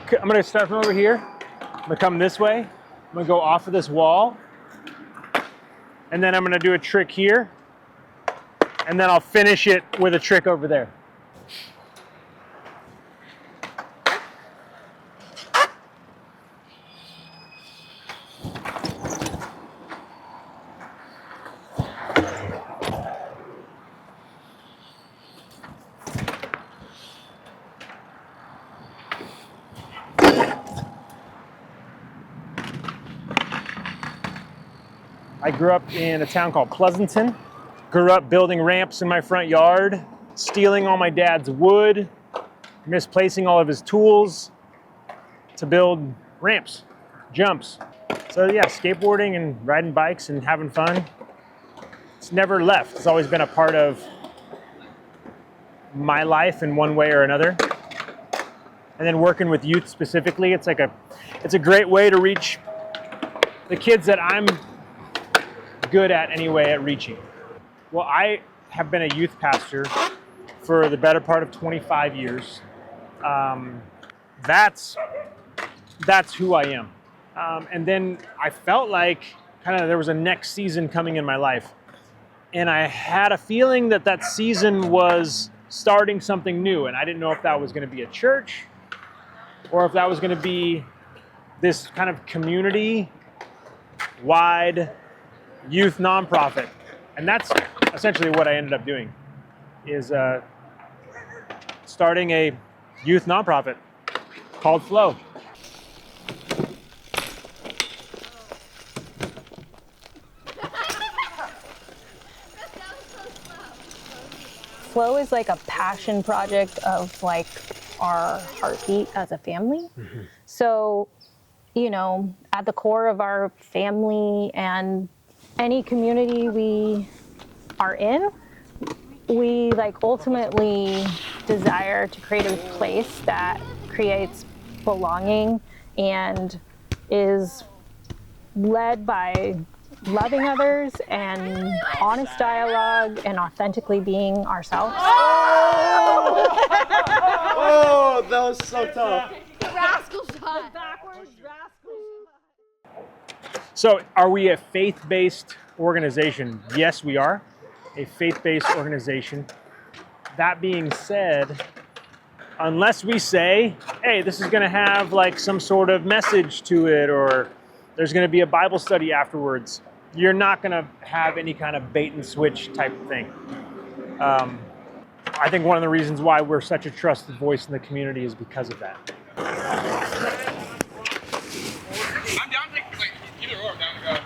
gonna start from over here. I'm gonna come this way. I'm gonna go off of this wall. And then I'm gonna do a trick here. And then I'll finish it with a trick over there. I grew up in a town called Pleasanton. Grew up building ramps in my front yard, stealing all my dad's wood, misplacing all of his tools to build ramps, jumps. So yeah, skateboarding and riding bikes and having fun. It's never left. It's always been a part of my life in one way or another. And then working with youth specifically, it's a great way to reach the kids that I'm good at anyway at reaching. Well, I have been a youth pastor for the better part of 25 years. That's who I am. And then I felt like there was a next season coming in my life. And I had a feeling that season was starting something new. And I didn't know if that was going to be a church or if that was going to be this kind of community-wide youth nonprofit. And that's essentially what I ended up doing, is starting a youth nonprofit called Flow. Flow is like a passion project of like our heartbeat as a family. Mm-hmm. So, at the core of our family and any community we are in, we ultimately desire to create a place that creates belonging and is led by loving others and honest dialogue and authentically being ourselves. Oh, that was so tough. The rascal shot. Backwards rascal shot. So are we a faith-based organization? Yes, we are a faith-based organization. That being said, unless we say, hey, this is going to have some sort of message to it, or there's going to be a Bible study afterwards, you're not going to have any kind of bait and switch type of thing. I think one of the reasons why we're such a trusted voice in the community is because of that. I'm down to either or, down to go.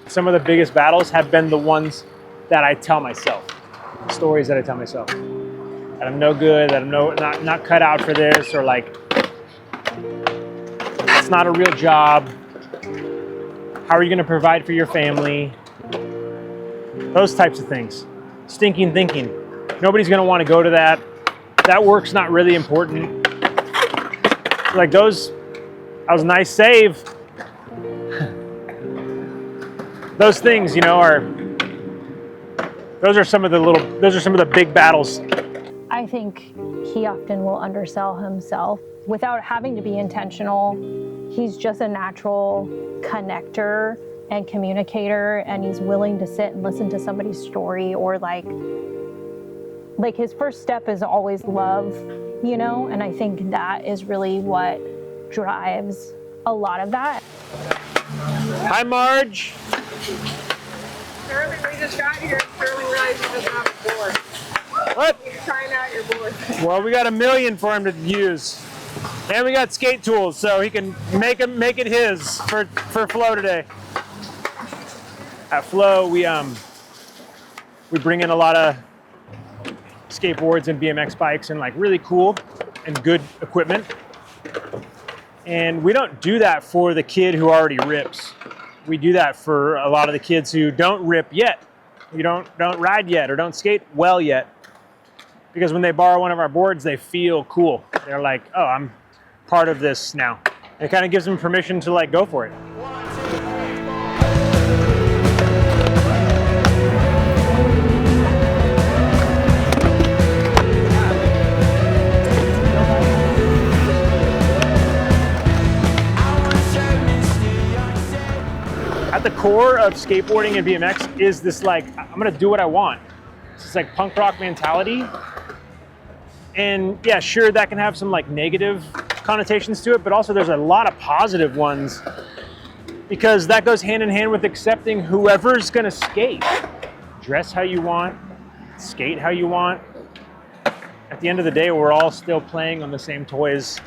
Some of the biggest battles have been the ones that I tell myself, stories that I tell myself, that I'm no good, that I'm not cut out for this, or it's not a real job. How are you going to provide for your family? Those types of things. Stinking thinking. Nobody's going to want to go to that. That work's not really important. That was a nice save. Those things, those are some of the big battles. I think he often will undersell himself without having to be intentional. He's just a natural connector and communicator, and he's willing to sit and listen to somebody's story, or his first step is always love, and I think that is really what drives a lot of that. Hi, Marge. Sterling, we just got here. Sterling realized he doesn't have a board. What? You're trying out your board. Well, we got $1 million for him to use. And we got skate tools, so he can make it his for Flow today. At Flow, we bring in a lot of skateboards and BMX bikes and really cool and good equipment. And we don't do that for the kid who already rips. We do that for a lot of the kids who don't rip yet, who don't ride yet, or don't skate well yet. Because when they borrow one of our boards, they feel cool. They're like, oh, I'm part of this now. It kind of gives them permission to go for it. the core of skateboarding and BMX is this like, I'm gonna do what I want. It's this like punk rock mentality. And yeah, sure, that can have some like negative connotations to it, but also there's a lot of positive ones because that goes hand in hand with accepting whoever's gonna skate. Dress how you want, skate how you want. At the end of the day, we're all still playing on the same toys.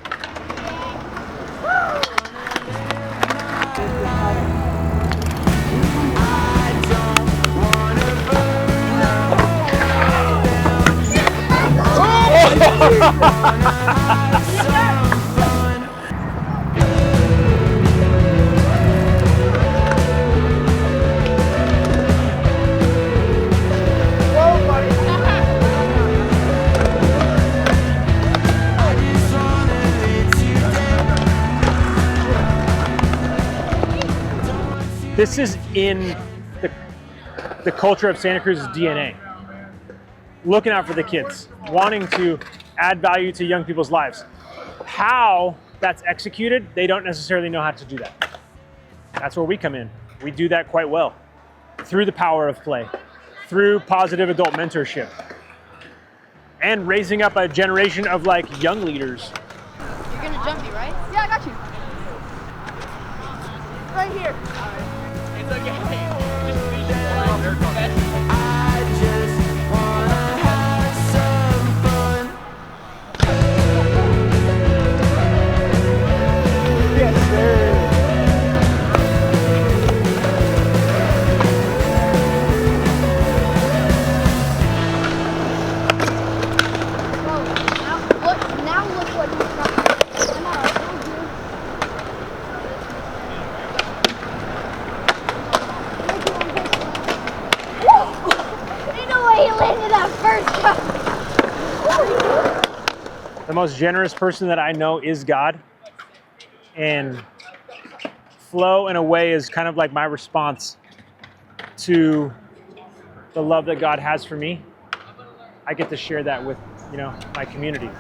This is in the culture of Santa Cruz's DNA. Looking out for the kids, wanting to add value to young people's lives. How that's executed, they don't necessarily know how to do that. That's where we come in. We do that quite well through the power of play, through positive adult mentorship, and raising up a generation of like young leaders. You're gonna jump me, right? Yeah, I got you. Right here. It's okay. Just leash it. Oh, there it goes. The most generous person that I know is God. And flow in a way is kind of like my response to the love that God has for me. I get to share that with, my community.